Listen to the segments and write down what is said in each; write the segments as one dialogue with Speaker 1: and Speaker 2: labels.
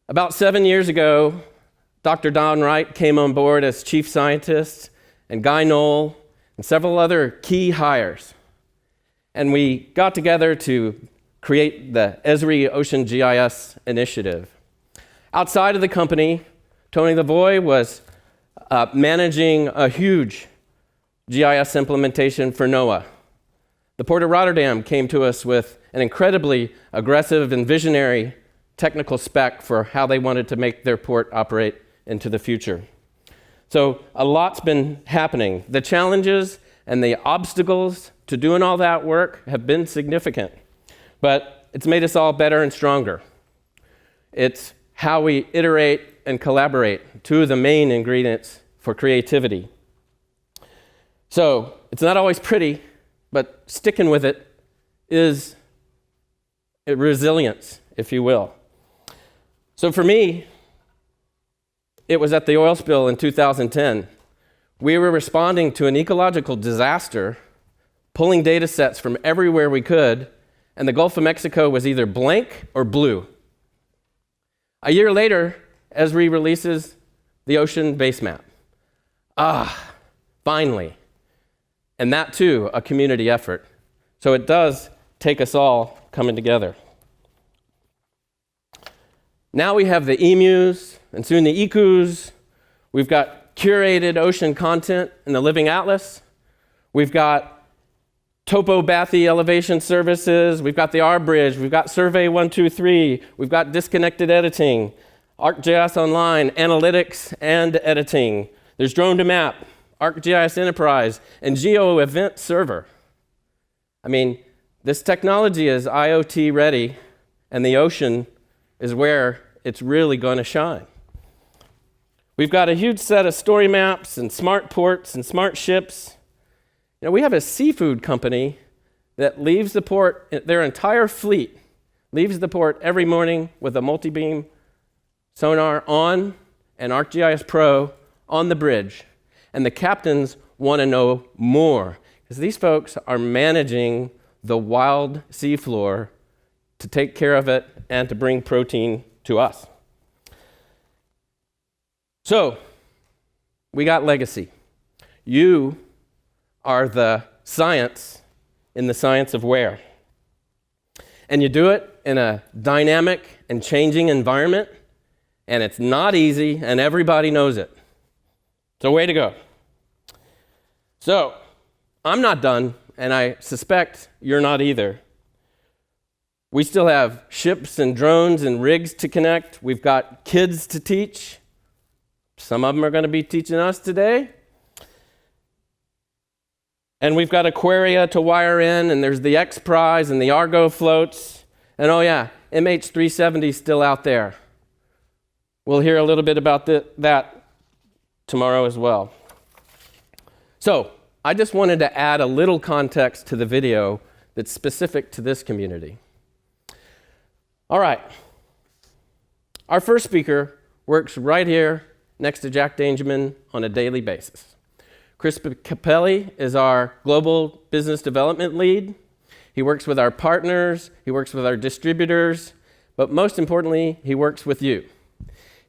Speaker 1: About 7 years ago, Dr. Don Wright came on board as chief scientist, and Guy Knoll, and several other key hires. And we got together to create the Esri Ocean GIS initiative. Outside of the company, Tony Lavoie was managing a huge GIS implementation for NOAA. The Port of Rotterdam came to us with an incredibly aggressive and visionary technical spec for how they wanted to make their port operate into the future. So a lot's been happening. The challenges and the obstacles to doing all that work have been significant, but it's made us all better and stronger. It's how we iterate and collaborate, two of the main ingredients for creativity. So it's not always pretty, but sticking with it is resilience, if you will. So for me, it was at the oil spill in 2010. We were responding to an ecological disaster, pulling data sets from everywhere we could, and the Gulf of Mexico was either blank or blue. A year later, Esri releases the ocean base map. Finally. And that too, a community effort. So it does take us all coming together. Now we have the emus, and soon the ecus. We've got curated ocean content in the Living Atlas. We've got topobathy elevation services. We've got the R-Bridge. We've got Survey 123. We've got disconnected editing, ArcGIS Online, analytics and editing. There's Drone to Map, ArcGIS Enterprise, and Geo Event Server. I mean, this technology is IoT ready, and the ocean is where it's really going to shine. We've got a huge set of story maps and smart ports and smart ships. You know, we have a seafood company that leaves the port, their entire fleet leaves the port every morning with a multi-beam sonar on and ArcGIS Pro on the bridge. And the captains want to know more, because these folks are managing the wild seafloor to take care of it and to bring protein to us. So, we got legacy. You are the science in the science of where. And you do it in a dynamic and changing environment, and it's not easy, and everybody knows it. So way to go. So, I'm not done, and I suspect you're not either. We still have ships and drones and rigs to connect. We've got kids to teach. Some of them are going to be teaching us today. And we've got Aquaria to wire in, and there's the X Prize and the Argo floats. And oh yeah, MH370 is still out there. We'll hear a little bit about that tomorrow as well. So, I just wanted to add a little context to the video that's specific to this community. All right. Our first speaker works right here next to Jack Dangerman on a daily basis. Chris Capelli is our global business development lead. He works with our partners, he works with our distributors, but most importantly, he works with you.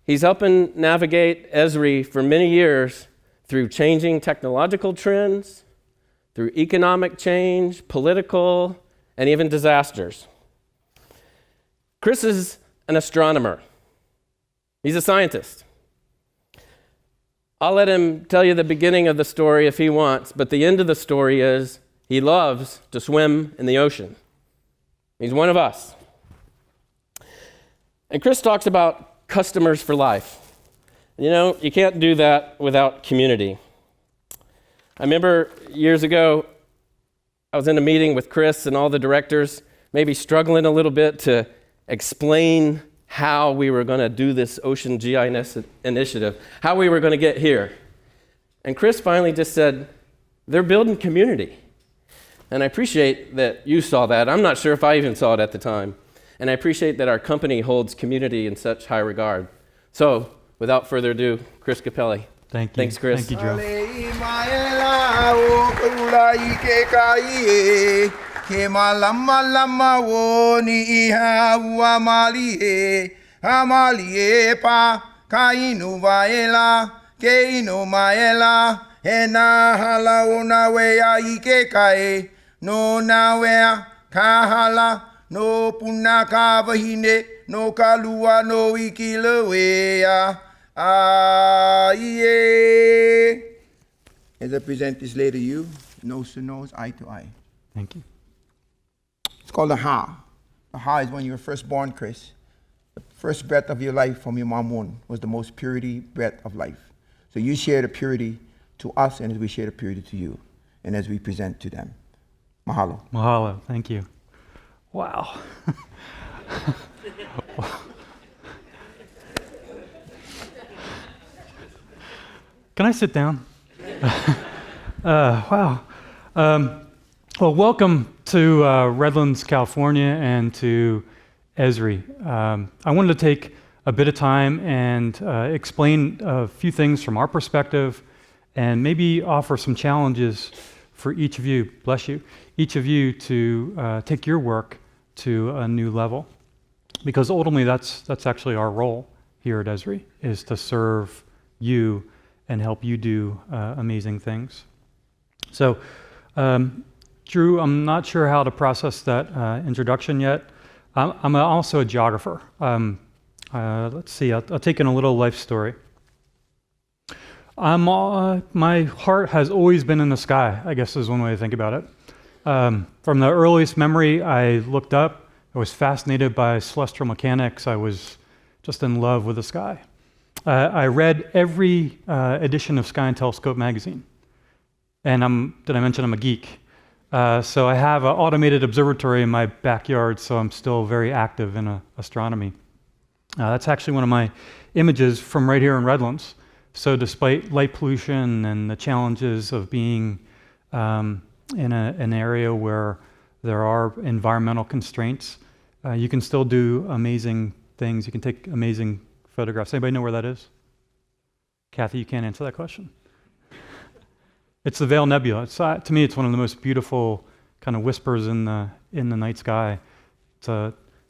Speaker 1: He's helping navigate Esri for many years through changing technological trends, through economic change, political, and even disasters. Chris is an astronomer. He's a scientist. I'll let him tell you the beginning of the story if he wants, but the end of the story is he loves to swim in the ocean. He's one of us. And Chris talks about customers for life. You know, you can't do that without community. I remember years ago, I was in a meeting with Chris and all the directors, maybe struggling a little bit to explain how we were going to do this Ocean GIS initiative, how we were going to get here. And Chris finally just said, they're building community. And I appreciate that you saw that. I'm not sure if I even saw it at the time. And I appreciate that our company holds community in such high regard. So, without further ado, Chris Capelli.
Speaker 2: Thank you.
Speaker 1: Thanks, Chris.
Speaker 2: Thank you, Joe. Hamaliepa, Kainu Vaela, Keino Maela, Hena Hala Ona Wea Ike Kae, no Nawea, Kahala, no Punaka Vahine, no Kalua, no Ikilawea. Aye. As I present this later to you, nose to nose, eye to eye.
Speaker 3: Thank you.
Speaker 2: It's called a Ha. The Ha is when you were first born, Chris. The first breath of your life from your mom womb was the most purity breath of life. So you share the purity to us, and as we share the purity to you, and as we present to them. Mahalo.
Speaker 3: Mahalo. Thank you. Wow. Can I sit down? Wow. Well, welcome to Redlands, California, and to Esri. I wanted to take a bit of time and explain a few things from our perspective and maybe offer some challenges for each of you, bless you, each of you to take your work to a new level. Because ultimately that's actually our role here at Esri, is to serve you and help you do amazing things. So, Drew, I'm not sure how to process that introduction yet. I'm also a geographer. Let's see, I'll take in a little life story. My heart has always been in the sky, I guess is one way to think about it. From the earliest memory, I looked up. I was fascinated by celestial mechanics. I was just in love with the sky. I read every edition of Sky and Telescope magazine. And did I mention I'm a geek? So I have an automated observatory in my backyard, so I'm still very active in astronomy. That's actually one of my images from right here in Redlands. So despite light pollution and the challenges of being in an area where there are environmental constraints, you can still do amazing things. You can take amazing photographs. Anybody know where that is? Kathy, you can't answer that question. It's the Veil Nebula. To me, it's one of the most beautiful kind of whispers in the night sky. It's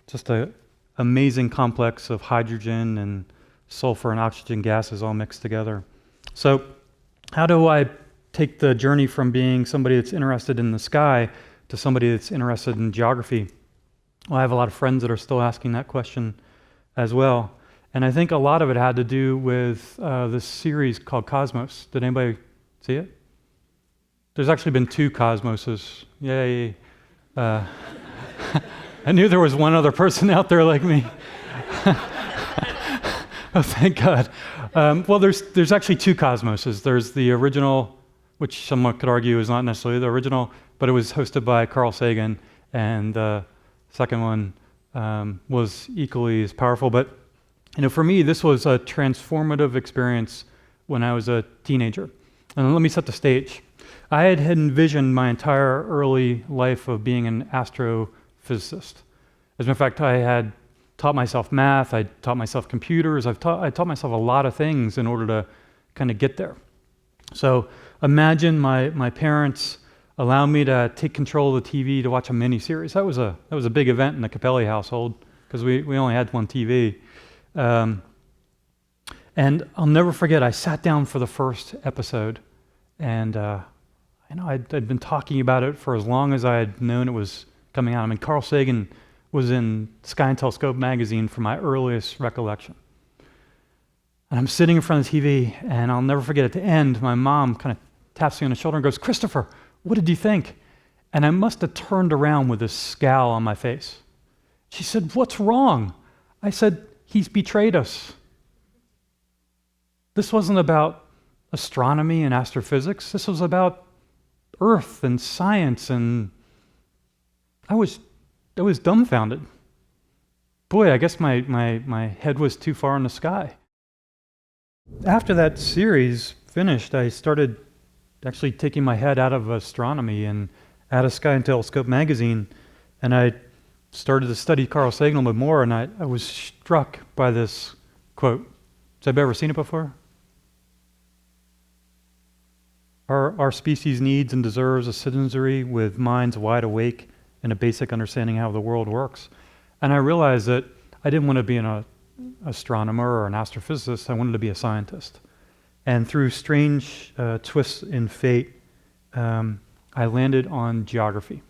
Speaker 3: just an amazing complex of hydrogen and sulfur and oxygen gases all mixed together. So how do I take the journey from being somebody that's interested in the sky to somebody that's interested in geography? Well, I have a lot of friends that are still asking that question as well. And I think a lot of it had to do with this series called Cosmos. Did anybody see it? There's actually been 2 Cosmoses. Yay. I knew there was one other person out there like me. Oh, thank God. Well, there's actually 2 Cosmoses. There's the original, which someone could argue is not necessarily the original, but it was hosted by Carl Sagan, and the second one was equally as powerful. But for me, this was a transformative experience when I was a teenager. And let me set the stage. I had envisioned my entire early life of being an astrophysicist. As a matter of fact, I had taught myself math, I taught myself computers, I taught myself a lot of things in order to kind of get there. So imagine my parents allowed me to take control of the TV to watch a mini-series. That was a big event in the Capelli household because we only had one TV. And I'll never forget, I sat down for the first episode, and I'd been talking about it for as long as I had known it was coming out. I mean, Carl Sagan was in Sky and Telescope magazine from my earliest recollection. And I'm sitting in front of the TV, and I'll never forget, at the end, my mom kind of taps me on the shoulder and goes, "Christopher, what did you think?" And I must have turned around with this scowl on my face. She said, "What's wrong?" I said, "He's betrayed us." This wasn't about astronomy and astrophysics. This was about Earth and science, and I was dumbfounded. Boy, I guess my head was too far in the sky. After that series finished, I started actually taking my head out of astronomy and out of Sky and Telescope magazine, and I started to study Carl Sagan a little bit more, and I was struck by this quote. Has anybody ever seen it before? Our species needs and deserves a citizenry with minds wide awake and a basic understanding how the world works. And I realized that I didn't want to be an astronomer or an astrophysicist. I wanted to be a scientist. And through strange twists in fate, I landed on geography.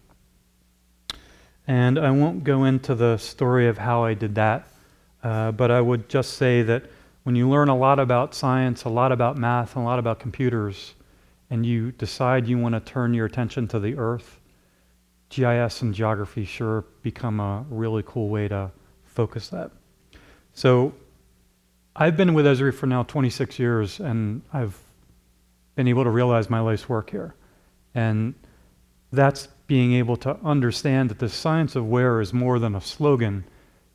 Speaker 3: And I won't go into the story of how I did that, but I would just say that when you learn a lot about science, a lot about math, and a lot about computers, and you decide you want to turn your attention to the earth, GIS and geography sure become a really cool way to focus that. So I've been with Esri for now 26 years, and I've been able to realize my life's work here. And that's being able to understand that the science of where is more than a slogan.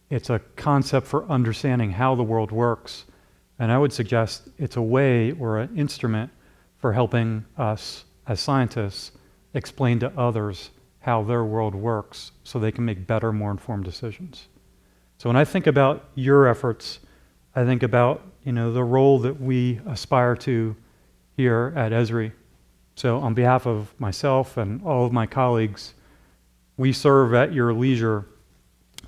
Speaker 3: It's a concept for understanding how the world works. And I would suggest it's a way or an instrument for helping us as scientists explain to others how their world works so they can make better, more informed decisions. So when I think about your efforts, I think about the role that we aspire to here at Esri. So on behalf of myself and all of my colleagues, we serve at your leisure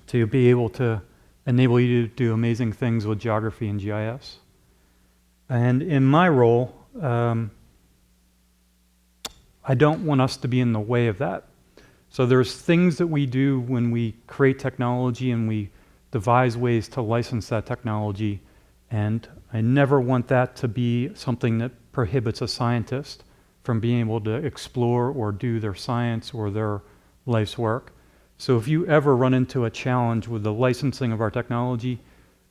Speaker 3: to be able to enable you to do amazing things with geography and GIS. And in my role, I don't want us to be in the way of that. So there's things that we do when we create technology and we devise ways to license that technology, and I never want that to be something that prohibits a scientist from being able to explore or do their science or their life's work. So if you ever run into a challenge with the licensing of our technology,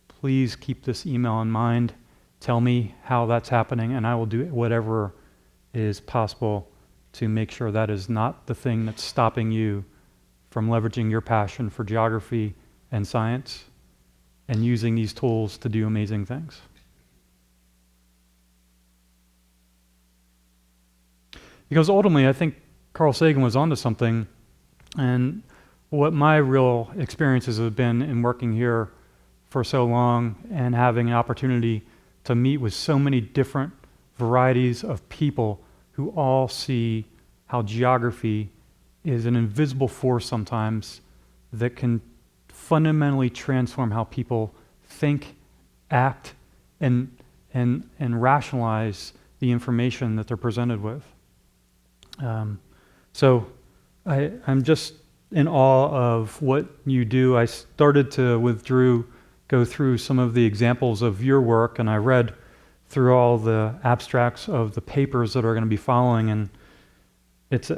Speaker 3: please keep this email in mind. Tell me how that's happening, and I will do whatever is possible to make sure that is not the thing that's stopping you from leveraging your passion for geography and science and using these tools to do amazing things. Because ultimately, I think Carl Sagan was onto something, and what my real experiences have been in working here for so long and having an opportunity to meet with so many different varieties of people who all see how geography is an invisible force sometimes that can fundamentally transform how people think, act, and rationalize the information that they're presented with. So I'm just in awe of what you do. I started to, with Drew, go through some of the examples of your work, and I read through all the abstracts of the papers that are going to be following, and it's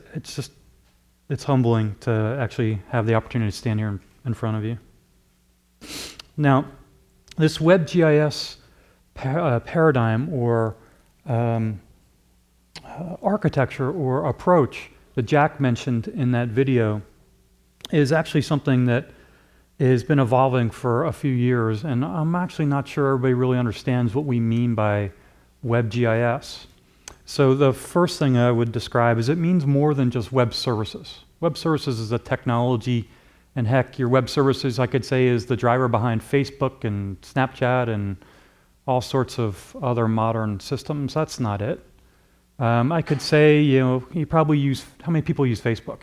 Speaker 3: humbling to actually have the opportunity to stand here in front of you. Now, this WebGIS paradigm or architecture or approach that Jack mentioned in that video is actually something that has been evolving for a few years, and I'm actually not sure everybody really understands what we mean by WebGIS. So the first thing I would describe is it means more than just web services. Web services is a technology, and heck, your web services, I could say, is the driver behind Facebook and Snapchat and all sorts of other modern systems. That's not it. I could say, you probably use, how many people use Facebook?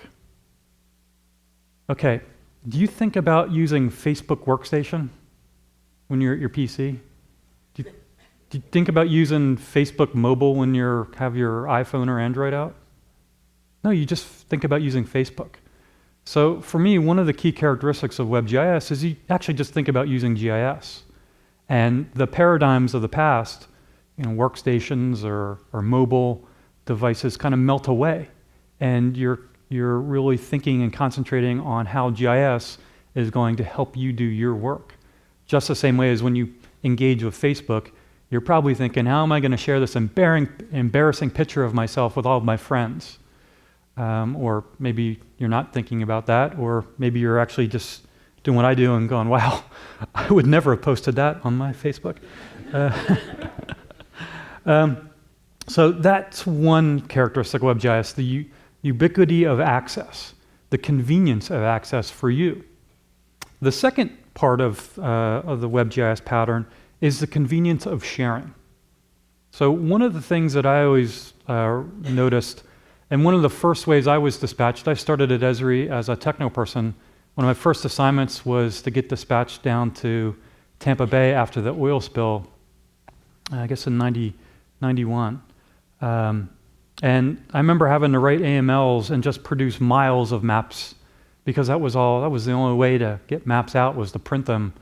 Speaker 3: Okay, do you think about using Facebook Workstation when you're at your PC? Do you think about using Facebook Mobile when you have your iPhone or Android out? No, you just think about using Facebook. So for me, one of the key characteristics of WebGIS is you actually just think about using GIS. And the paradigms of the past, workstations or mobile devices kind of melt away. And you're really thinking and concentrating on how GIS is going to help you do your work. Just the same way as when you engage with Facebook, you're probably thinking, how am I going to share this embarrassing picture of myself with all of my friends? Or maybe you're not thinking about that, or maybe you're actually just doing what I do and going, wow, I would never have posted that on my Facebook. So that's one characteristic of WebGIS, the ubiquity of access, the convenience of access for you. The second part of the WebGIS pattern is the convenience of sharing. So one of the things that I always noticed, and one of the first ways I was dispatched, I started at Esri as a techno person. One of my first assignments was to get dispatched down to Tampa Bay after the oil spill, I guess in 91. And I remember having to write AMLs and just produce miles of maps because that was the only way to get maps out was to print them.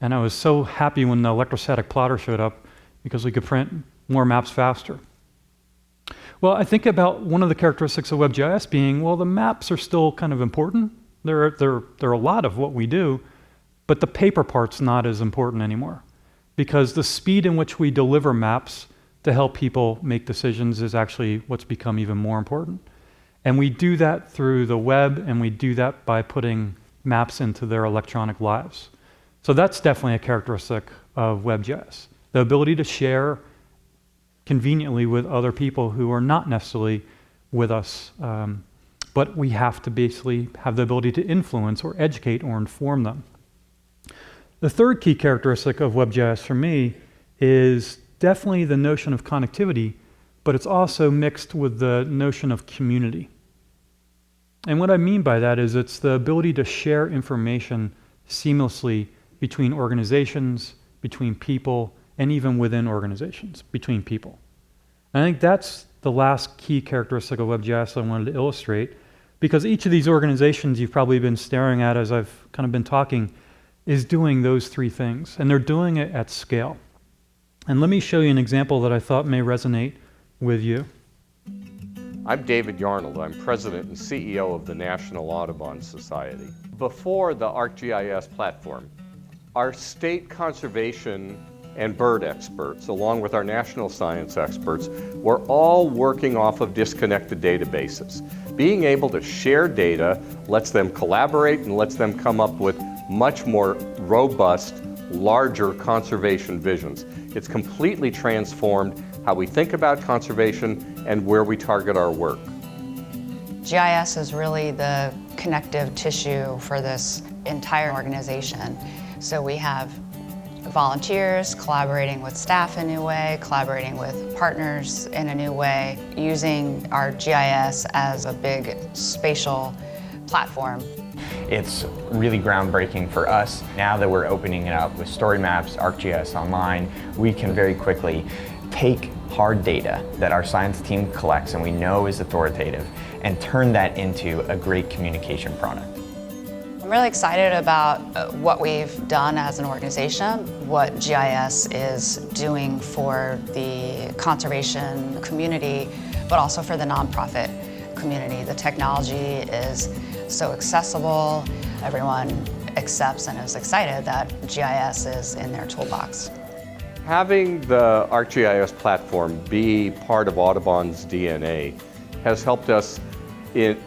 Speaker 3: And I was so happy when the electrostatic plotter showed up because we could print more maps faster. Well, I think about one of the characteristics of WebGIS being, well, the maps are still kind of important. They're a lot of what we do, but the paper part's not as important anymore because the speed in which we deliver maps to help people make decisions is actually what's become even more important. And we do that through the web, and we do that by putting maps into their electronic lives. So that's definitely a characteristic of WebGIS, the ability to share conveniently with other people who are not necessarily with us, but we have to basically have the ability to influence or educate or inform them. The third key characteristic of WebGIS for me is definitely the notion of connectivity, but it's also mixed with the notion of community. And what I mean by that is it's the ability to share information seamlessly between organizations, between people, and even within organizations, between people. And I think that's the last key characteristic of WebGIS I wanted to illustrate, because each of these organizations you've probably been staring at as I've kind of been talking is doing those three things, and they're doing it at scale. And let me show you an example that I thought may resonate with you.
Speaker 4: I'm David Yarnold. I'm President and CEO of the National Audubon Society. Before the ArcGIS platform, our state conservation and bird experts, along with our national science experts, were all working off of disconnected databases. Being able to share data lets them collaborate and lets them come up with much more robust, larger conservation visions. It's completely transformed how we think about conservation and where we target our work.
Speaker 5: GIS is really the connective tissue for this entire organization. So we have volunteers collaborating with staff in a new way, collaborating with partners in a new way, using our GIS as a big spatial platform.
Speaker 6: It's really groundbreaking for us. Now that we're opening it up with story maps, ArcGIS Online, we can very quickly take hard data that our science team collects and we know is authoritative and turn that into a great communication product.
Speaker 5: I'm really excited about what we've done as an organization, what GIS is doing for the conservation community, but also for the nonprofit community. The technology is so accessible, everyone accepts and is excited that GIS is in their toolbox.
Speaker 4: Having the ArcGIS platform be part of Audubon's DNA has helped us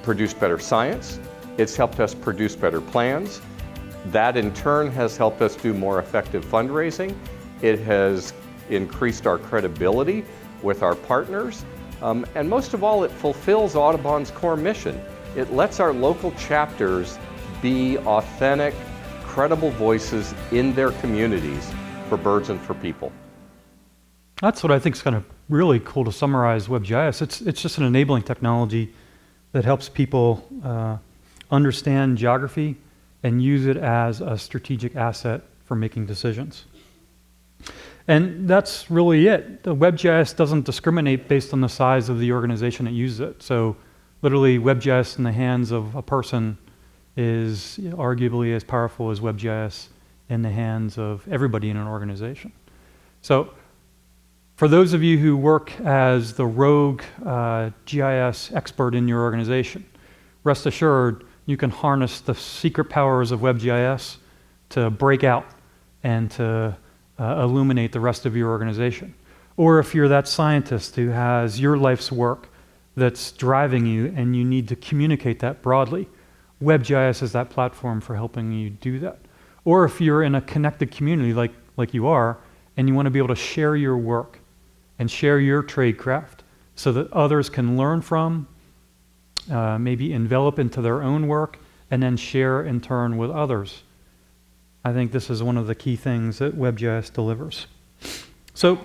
Speaker 4: produce better science. It's helped us produce better plans. That in turn has helped us do more effective fundraising. It has increased our credibility with our partners. And most of all, it fulfills Audubon's core mission. It lets our local chapters be authentic, credible voices in their communities for birds and for people.
Speaker 3: That's what I think is kind of really cool to summarize WebGIS. It's just an enabling technology that helps people understand geography and use it as a strategic asset for making decisions. And that's really it. The WebGIS doesn't discriminate based on the size of the organization that uses it. So literally WebGIS in the hands of a person is arguably as powerful as WebGIS in the hands of everybody in an organization. So for those of you who work as the rogue GIS expert in your organization, rest assured you can harness the secret powers of WebGIS to break out and to illuminate the rest of your organization. Or if you're that scientist who has your life's work that's driving you and you need to communicate that broadly, WebGIS is that platform for helping you do that. Or if you're in a connected community like you are, and you want to be able to share your work and share your trade craft so that others can learn from, maybe envelop into their own work, and then share in turn with others. I think this is one of the key things that WebGIS delivers. So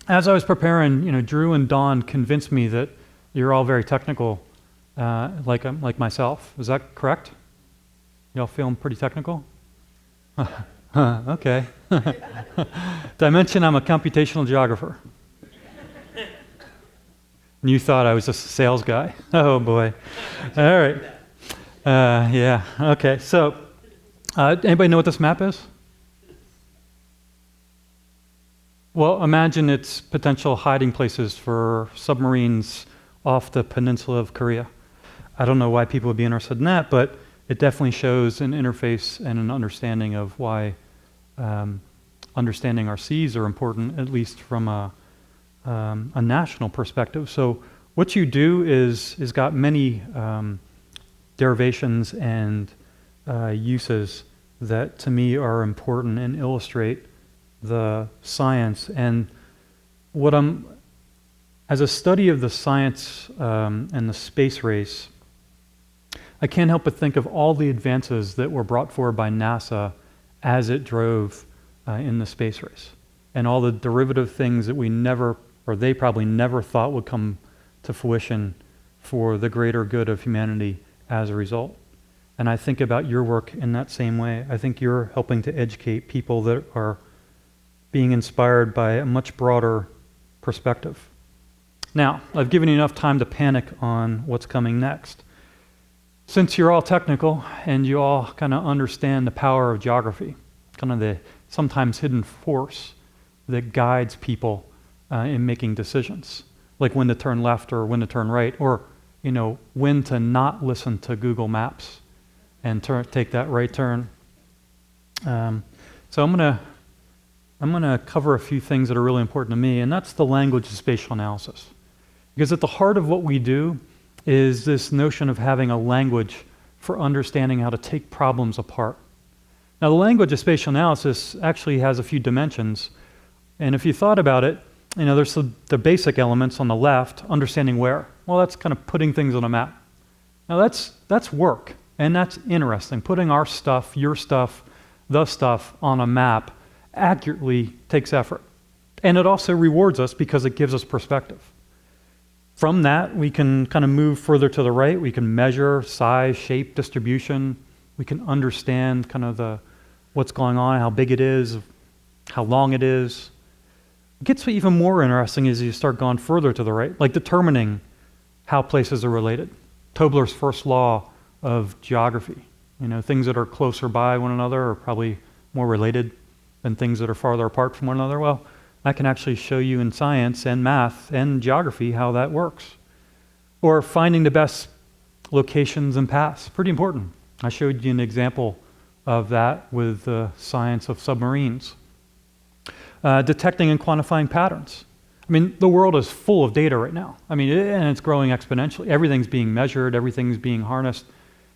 Speaker 3: as I was preparing, Drew and Dawn convinced me that you're all very technical, like myself. Is that correct? Y'all feeling pretty technical? Okay. Did I mention I'm a computational geographer? And you thought I was just a sales guy. Oh boy. All right. Yeah, okay. So, anybody know what this map is? Well, imagine its potential hiding places for submarines off the peninsula of Korea. I don't know why people would be interested in that, but it definitely shows an interface and an understanding of why understanding our seas are important, at least from a national perspective. So what you do is got many derivations and uses that to me are important and illustrate the science. And what as a study of the science and the space race, I can't help but think of all the advances that were brought forward by NASA as it drove in the space race, and all the derivative things that we never, or they probably never thought would come to fruition for the greater good of humanity as a result. And I think about your work in that same way. I think you're helping to educate people that are being inspired by a much broader perspective. Now, I've given you enough time to panic on what's coming next. Since you're all technical and you all kind of understand the power of geography, kind of the sometimes hidden force that guides people in making decisions, like when to turn left or when to turn right, or when to not listen to Google Maps and take that right turn. So I'm gonna cover a few things that are really important to me, and that's the language of spatial analysis. Because at the heart of what we do is this notion of having a language for understanding how to take problems apart. Now, the language of spatial analysis actually has a few dimensions, and if you thought about it, there's the basic elements on the left, understanding where. Well, that's kind of putting things on a map. Now, that's work, and that's interesting. Putting our stuff, your stuff, the stuff on a map accurately takes effort. And it also rewards us because it gives us perspective. From that, we can kind of move further to the right. We can measure size, shape, distribution. We can understand kind of what's going on, how big it is, how long it is. It gets even more interesting as you start going further to the right, like determining how places are related. Tobler's first law of geography. Things that are closer by one another are probably more related than things that are farther apart from one another. Well, I can actually show you in science and math and geography how that works. Or finding the best locations and paths, pretty important. I showed you an example of that with the science of submarines. Detecting and quantifying patterns. The world is full of data right now. And it's growing exponentially. Everything's being measured, everything's being harnessed.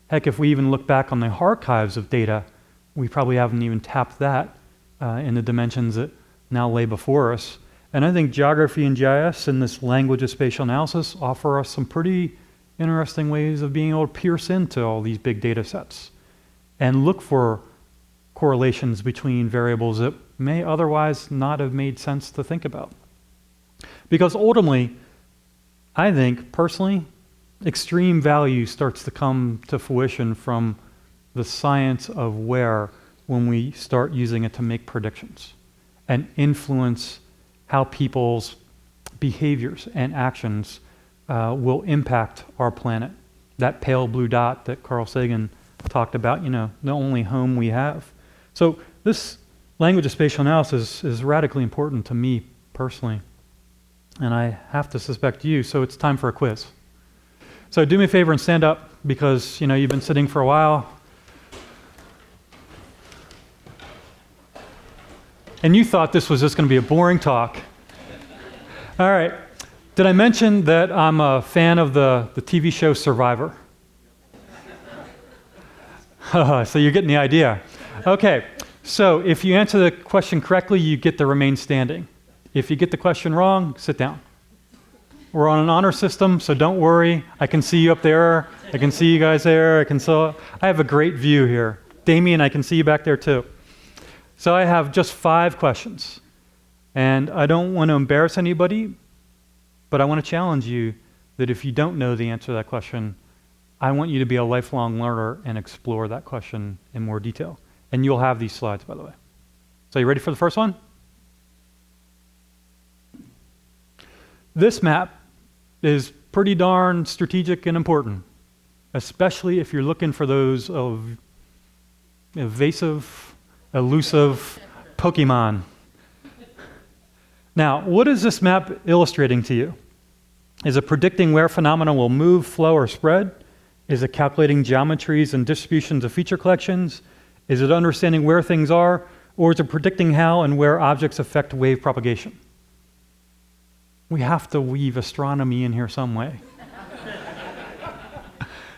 Speaker 3: Heck, if we even look back on the archives of data, we probably haven't even tapped that in the dimensions that now lay before us. And I think geography and GIS and this language of spatial analysis offer us some pretty interesting ways of being able to pierce into all these big data sets and look for correlations between variables that may otherwise not have made sense to think about. Because ultimately, I think, personally, extreme value starts to come to fruition from the science of where when we start using it to make predictions and influence how people's behaviors and actions will impact our planet. That pale blue dot that Carl Sagan talked about, the only home we have. So this language of spatial analysis is radically important to me personally. And I have to suspect you, so it's time for a quiz. So do me a favor and stand up because, you've been sitting for a while. And you thought this was just going to be a boring talk. All right. Did I mention that I'm a fan of the TV show Survivor? So you're getting the idea. Okay. So if you answer the question correctly, you get to remain standing. If you get the question wrong, sit down. We're on an honor system, so don't worry. I can see you up there. I can see you guys there. I have a great view here. Damien, I can see you back there too. So I have just 5 questions. And I don't want to embarrass anybody, but I want to challenge you that if you don't know the answer to that question, I want you to be a lifelong learner and explore that question in more detail. And you'll have these slides, by the way. So you ready for the first one? This map is pretty darn strategic and important, especially if you're looking for those evasive, elusive Pokemon. Now, what is this map illustrating to you? Is it predicting where phenomena will move, flow, or spread? Is it calculating geometries and distributions of feature collections? Is it understanding where things are? Or is it predicting how and where objects affect wave propagation? We have to weave astronomy in here some way.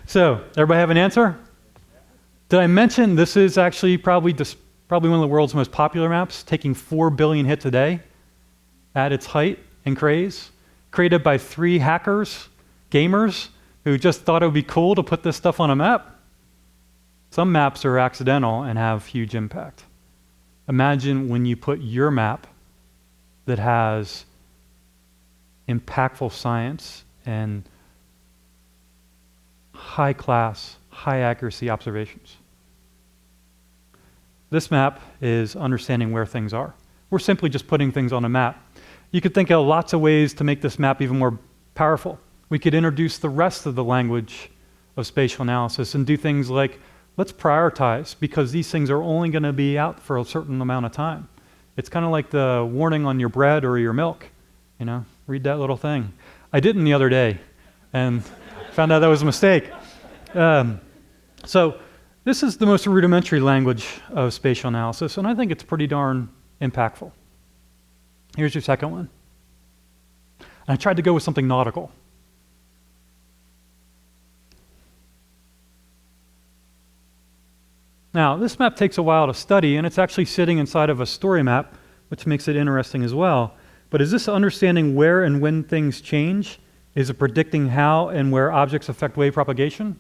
Speaker 3: So, everybody have an answer? Did I mention this is actually probably one of the world's most popular maps, taking 4 billion hits a day at its height and craze, created by 3 hackers, gamers, who just thought it would be cool to put this stuff on a map? Some maps are accidental and have huge impact. Imagine when you put your map that has impactful science and high class, high accuracy observations. This map is understanding where things are. We're simply just putting things on a map. You could think of lots of ways to make this map even more powerful. We could introduce the rest of the language of spatial analysis and do things like, let's prioritize, because these things are only going to be out for a certain amount of time. It's kind of like the warning on your bread or your milk. You know, read that little thing. I didn't the other day and found out that was a mistake. So this is the most rudimentary language of spatial analysis, and I think it's pretty darn impactful. Here's your second one. And I tried to go with something nautical. Now, this map takes a while to study, and it's actually sitting inside of a story map, which makes it interesting as well. But is this understanding where and when things change? Is it predicting how and where objects affect wave propagation?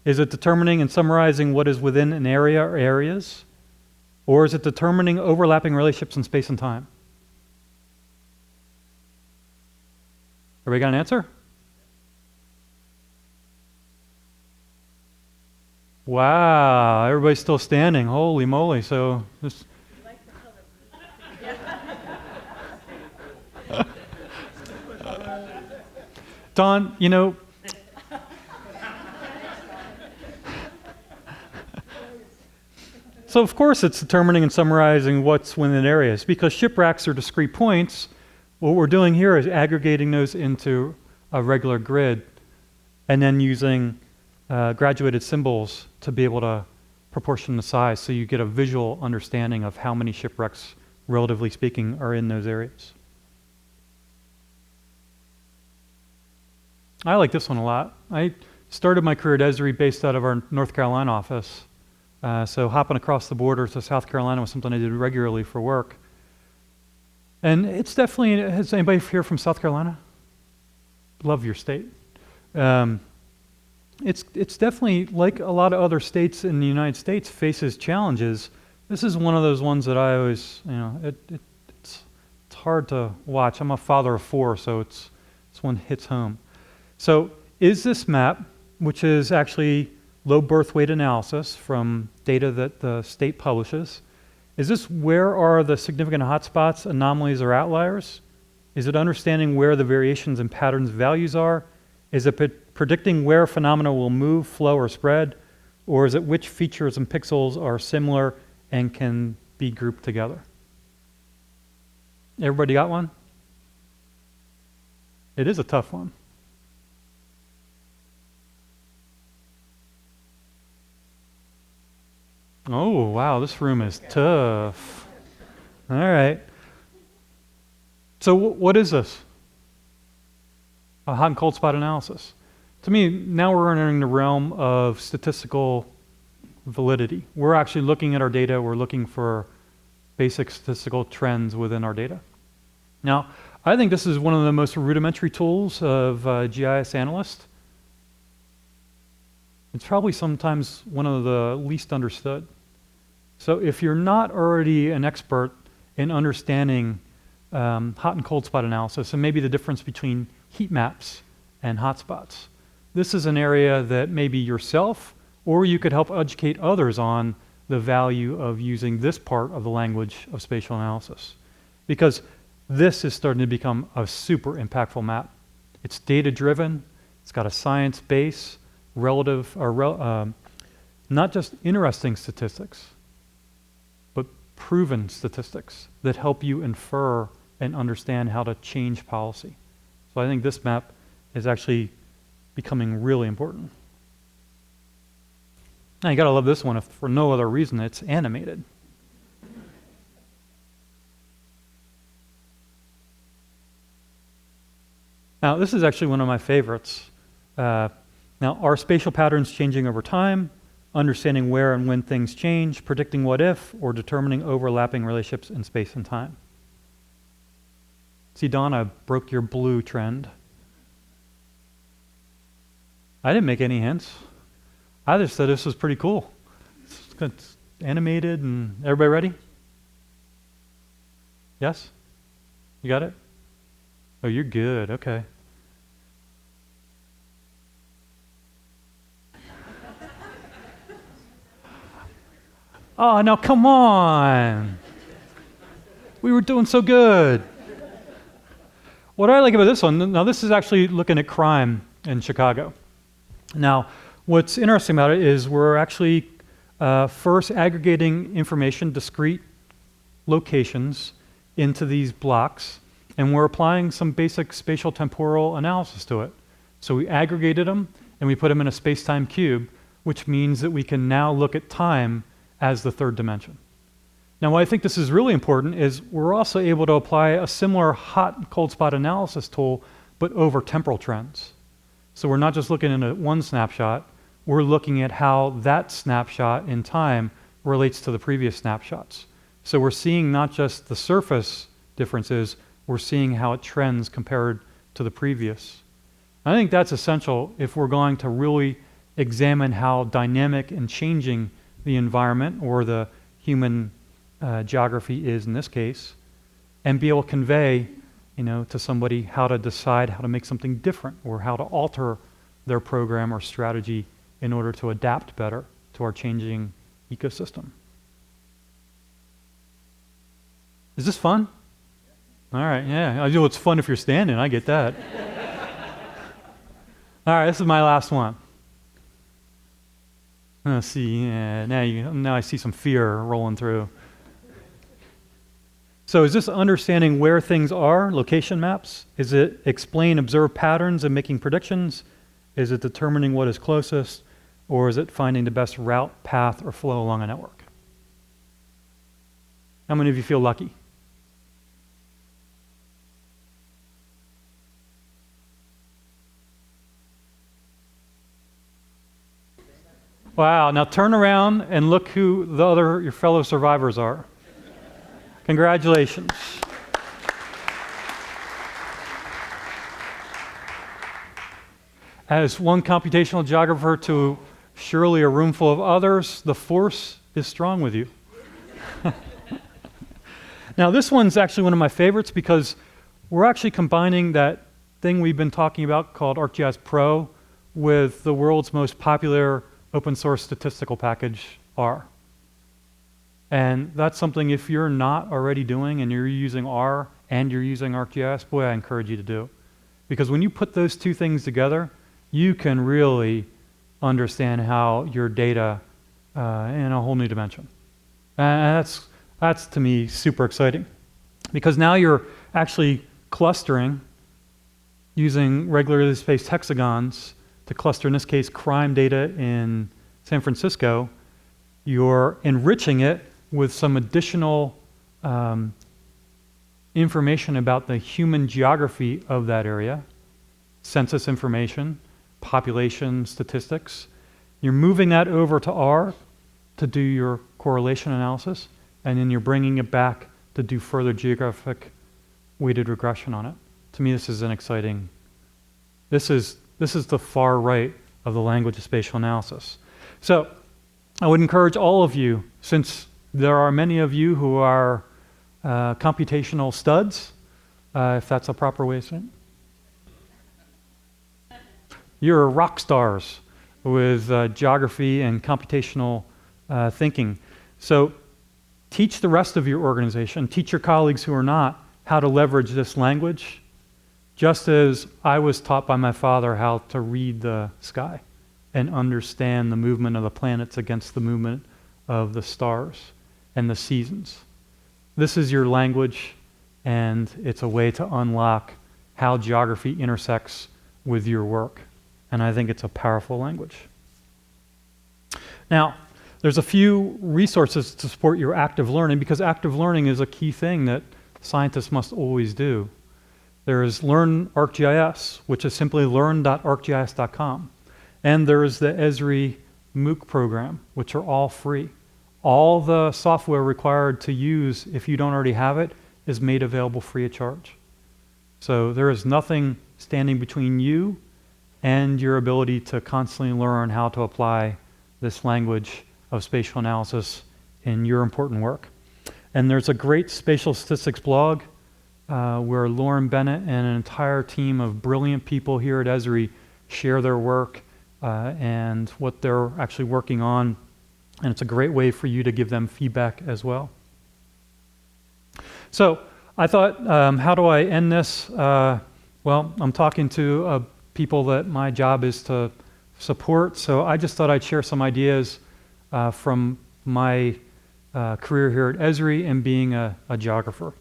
Speaker 3: Is it determining and summarizing what is within an area or areas? Or is it determining overlapping relationships in space and time? Everybody got an answer? Wow, everybody's still standing. Holy moly. So this Don, you know, so of course it's determining and summarizing what's within areas, because shipwrecks are discrete points. What we're doing here is aggregating those into a regular grid and then using graduated symbols to be able to proportion the size, so you get a visual understanding of how many shipwrecks, relatively speaking, are in those areas. I like this one a lot. I started my career at Esri based out of our North Carolina office. So hopping across the border to South Carolina was something I did regularly for work. And it's definitely, has anybody here from South Carolina? Love your state. It's definitely, like a lot of other states in the United States, faces challenges. This is one of those ones that I always, you know, it's hard to watch. I'm a father of 4, so this one hits home. So is this map, which is actually low birth weight analysis from data that the state publishes, is this where are the significant hotspots, anomalies, or outliers? Is it understanding where the variations in patterns values are? Is it predicting where phenomena will move, flow, or spread? Or is it which features and pixels are similar and can be grouped together? Everybody got one? It is a tough one. Oh, wow, this room is tough. All right. So what is this? A hot and cold spot analysis. To me, now we're entering the realm of statistical validity. We're actually looking at our data. We're looking for basic statistical trends within our data. Now, I think this is one of the most rudimentary tools of GIS analyst. It's probably sometimes one of the least understood. So if you're not already an expert in understanding hot and cold spot analysis, and maybe the difference between heat maps and hotspots, this is an area that maybe yourself or you could help educate others on the value of using this part of the language of spatial analysis. Because this is starting to become a super impactful map. It's data-driven, it's got a science base, not just interesting statistics, but proven statistics that help you infer and understand how to change policy. So I think this map is actually becoming really important. Now you gotta love this one if for no other reason, it's animated. Now this is actually one of my favorites. Now are spatial patterns changing over time? Understanding where and when things change, predicting what if, or determining overlapping relationships in space and time. See, Don, I broke your blue trend. I didn't make any hints. I just said this was pretty cool. It's animated and everybody ready? Yes? You got it? Oh, you're good, okay. Oh, now come on. We were doing so good. What I like about this one, now this is actually looking at crime in Chicago. Now, what's interesting about it is we're actually first aggregating information, discrete locations, into these blocks, and we're applying some basic spatial temporal analysis to it. So we aggregated them, and we put them in a space-time cube, which means that we can now look at time as the third dimension. Now, why I think this is really important is we're also able to apply a similar hot and cold spot analysis tool, but over temporal trends. So we're not just looking at one snapshot, we're looking at how that snapshot in time relates to the previous snapshots. So we're seeing not just the surface differences, we're seeing how it trends compared to the previous. I think that's essential if we're going to really examine how dynamic and changing the environment or the human geography is in this case, and be able to convey to somebody how to decide how to make something different or how to alter their program or strategy in order to adapt better to our changing ecosystem. Is this fun? All right, yeah. I know it's fun if you're standing, I get that. All right, this is my last one. Let's see, yeah, now I see some fear rolling through. So is this understanding where things are, location maps? Is it explain observed patterns and making predictions? Is it determining what is closest? Or is it finding the best route, path, or flow along a network? How many of you feel lucky? Wow, now turn around and look who your fellow survivors are. Congratulations. As one computational geographer to surely a room full of others, the force is strong with you. Now this one's actually one of my favorites because we're actually combining that thing we've been talking about called ArcGIS Pro with the world's most popular open source statistical package, R. And that's something if you're not already doing and you're using R and you're using ArcGIS, boy, I encourage you to do. Because when you put those two things together, you can really understand how your data in a whole new dimension. And that's to me super exciting. Because now you're actually clustering using regularly spaced hexagons to cluster, in this case, crime data in San Francisco. You're enriching it with some additional information about the human geography of that area, census information, population statistics. You're moving that over to R to do your correlation analysis, and then you're bringing it back to do further geographic weighted regression on it. To me, this is an exciting, this is the far right of the language of spatial analysis. So I would encourage all of you, since there are many of you who are computational studs, if that's a proper way of saying it. You're rock stars with geography and computational thinking. So teach the rest of your organization, teach your colleagues who are not, how to leverage this language, just as I was taught by my father how to read the sky and understand the movement of the planets against the movement of the stars and the seasons. This is your language, and it's a way to unlock how geography intersects with your work. And I think it's a powerful language. Now, there's a few resources to support your active learning, because active learning is a key thing that scientists must always do. There is Learn ArcGIS, which is simply learn.arcgis.com. And there is the Esri MOOC program, which are all free. All the software required to use, if you don't already have it, is made available free of charge. So there is nothing standing between you and your ability to constantly learn how to apply this language of spatial analysis in your important work. And there's a great spatial statistics blog where Lauren Bennett and an entire team of brilliant people here at Esri share their work and what they're actually working on. And it's a great way for you to give them feedback as well. So I thought, how do I end this? Well, I'm talking to people that my job is to support. So I just thought I'd share some ideas from my career here at Esri and being a geographer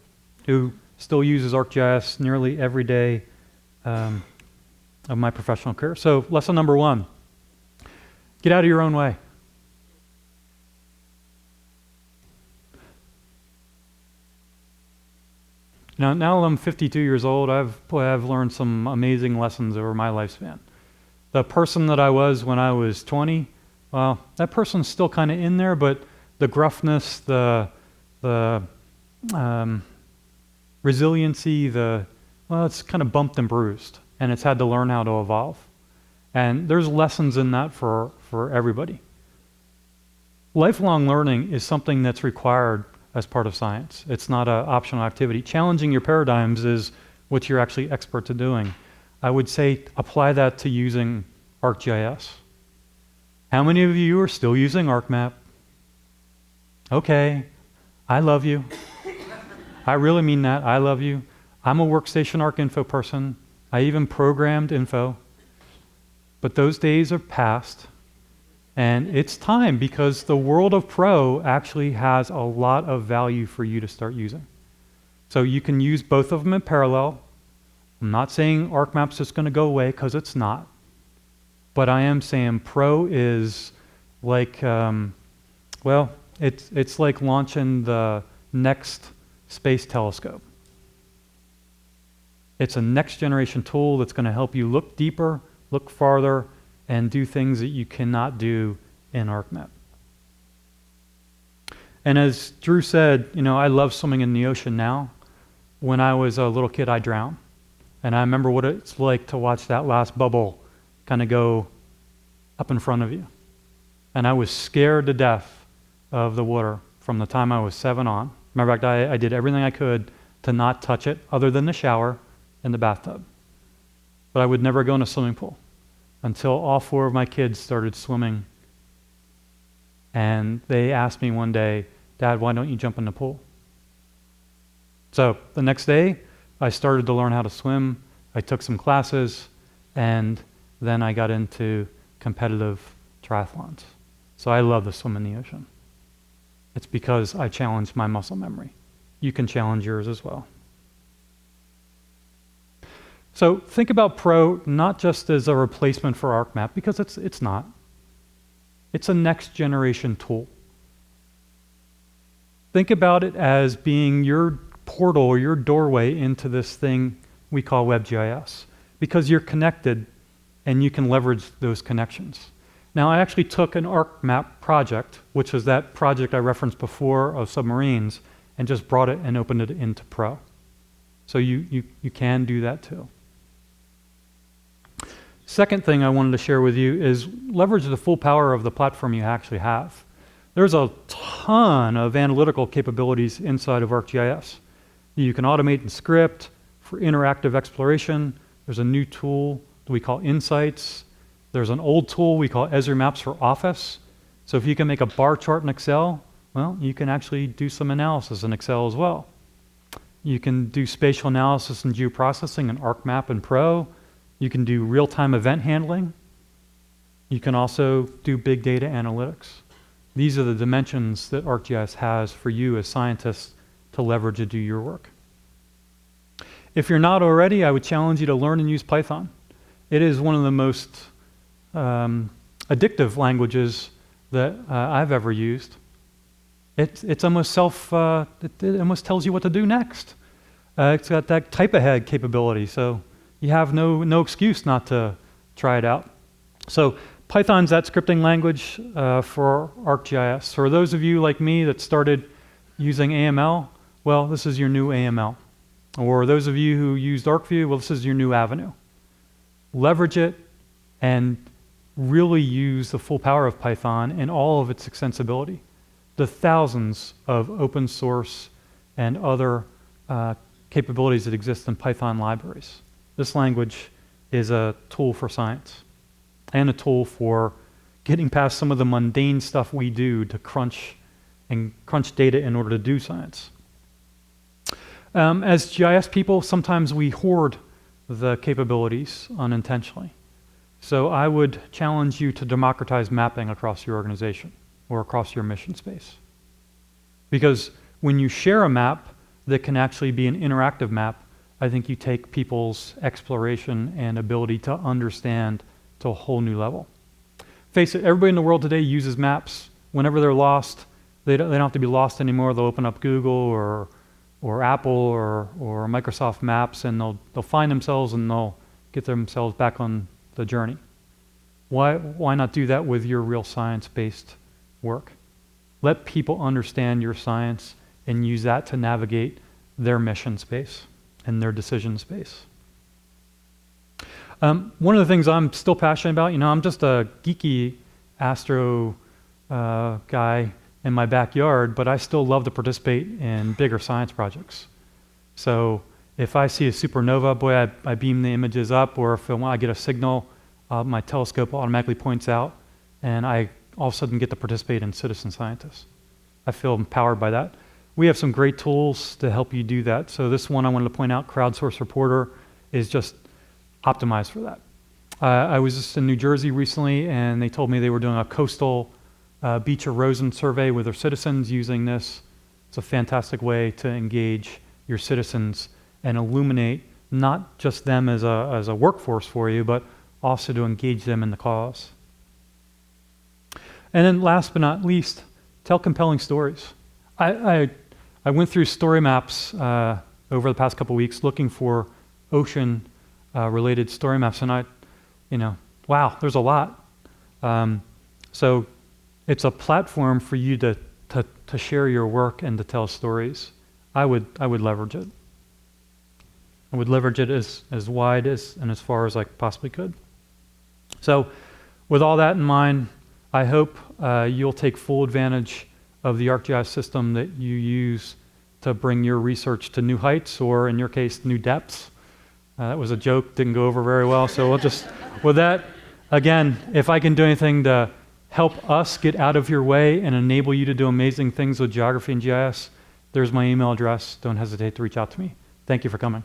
Speaker 3: who still uses ArcGIS nearly every day of my professional career. So lesson number 1, get out of your own way. Now that I'm 52 years old, I've learned some amazing lessons over my lifespan. The person that I was when I was 20, well, that person's still kind of in there, but the gruffness, the resiliency, it's kind of bumped and bruised, and it's had to learn how to evolve. And there's lessons in that for everybody. Lifelong learning is something that's required as part of science. It's not an optional activity. Challenging your paradigms is what you're actually expert at doing. I would say apply that to using ArcGIS. How many of you are still using ArcMap? Okay, I love you. I really mean that, I love you. I'm a workstation ArcInfo person. I even programmed info. But those days are past. And it's time, because the world of Pro actually has a lot of value for you to start using. So you can use both of them in parallel. I'm not saying ArcMap's just going to go away, because it's not. But I am saying Pro is like, it's like launching the next space telescope. It's a next generation tool that's going to help you look deeper, look farther, and do things that you cannot do in ArcMap. And as Drew said, I love swimming in the ocean now. When I was a little kid, I drowned. And I remember what it's like to watch that last bubble kind of go up in front of you. And I was scared to death of the water from the time I was 7 on. Matter of fact, I did everything I could to not touch it other than the shower and the bathtub. But I would never go in a swimming pool until all 4 of my kids started swimming. And they asked me one day, "Dad, why don't you jump in the pool?" So the next day, I started to learn how to swim. I took some classes, and then I got into competitive triathlons. So I love to swim in the ocean. It's because I challenged my muscle memory. You can challenge yours as well. So think about Pro not just as a replacement for ArcMap, because it's not. It's a next generation tool. Think about it as being your portal or your doorway into this thing we call WebGIS, because you're connected and you can leverage those connections. Now, I actually took an ArcMap project, which was that project I referenced before of submarines, and just brought it and opened it into Pro. So you can do that too. Second thing I wanted to share with you is leverage the full power of the platform you actually have. There's a ton of analytical capabilities inside of ArcGIS. You can automate and script for interactive exploration. There's a new tool that we call Insights. There's an old tool we call Esri Maps for Office. So if you can make a bar chart in Excel Well, you can actually do some analysis in Excel as well. You can do spatial analysis and geoprocessing in ArcMap and Pro. You can do real-time event handling. You can also do big data analytics. These are the dimensions that ArcGIS has for you as scientists to leverage to do your work. If you're not already, I would challenge you to learn and use Python. It is one of the most addictive languages that I've ever used. It's almost it almost tells you what to do next. It's got that type ahead capability, so you have no excuse not to try it out. So Python's that scripting language for ArcGIS. For those of you like me that started using AML, well, this is your new AML. Or those of you who used ArcView, well, this is your new avenue. Leverage it and really use the full power of Python and all of its extensibility. The thousands of open source and other capabilities that exist in Python libraries. This language is a tool for science and a tool for getting past some of the mundane stuff we do to crunch data in order to do science. As GIS people, sometimes we hoard the capabilities unintentionally. So I would challenge you to democratize mapping across your organization or across your mission space. Because when you share a map that can actually be an interactive map, I think you take people's exploration and ability to understand to a whole new level. Face it, everybody in the world today uses maps. Whenever they're lost, they don't have to be lost anymore. They'll open up Google or Apple or Microsoft Maps, and they'll find themselves and they'll get themselves back on the journey. Why not do that with your real science-based work? Let people understand your science and use that to navigate their mission space and their decision space. One of the things I'm still passionate about, I'm just a geeky astro guy in my backyard, but I still love to participate in bigger science projects. So if I see a supernova, boy, I beam the images up, or if I get a signal, my telescope automatically points out, and I all of a sudden get to participate in citizen scientists. I feel empowered by that. We have some great tools to help you do that. So this one I wanted to point out, Crowdsource Reporter, is just optimized for that. I was just in New Jersey recently, and they told me they were doing a coastal beach erosion survey with their citizens using this. It's a fantastic way to engage your citizens and illuminate not just them as a workforce for you, but also to engage them in the cause. And then last but not least, tell compelling stories. I went through story maps over the past couple weeks looking for ocean related story maps, and wow, there's a lot. So it's a platform for you to share your work and to tell stories. I would leverage it. I would leverage it as wide and as far as I possibly could. So with all that in mind, I hope you'll take full advantage of the ArcGIS system that you use to bring your research to new heights, or in your case, new depths. That was a joke, didn't go over very well, so we'll just, with that, again, if I can do anything to help us get out of your way and enable you to do amazing things with geography and GIS, there's my email address. Don't hesitate to reach out to me. Thank you for coming.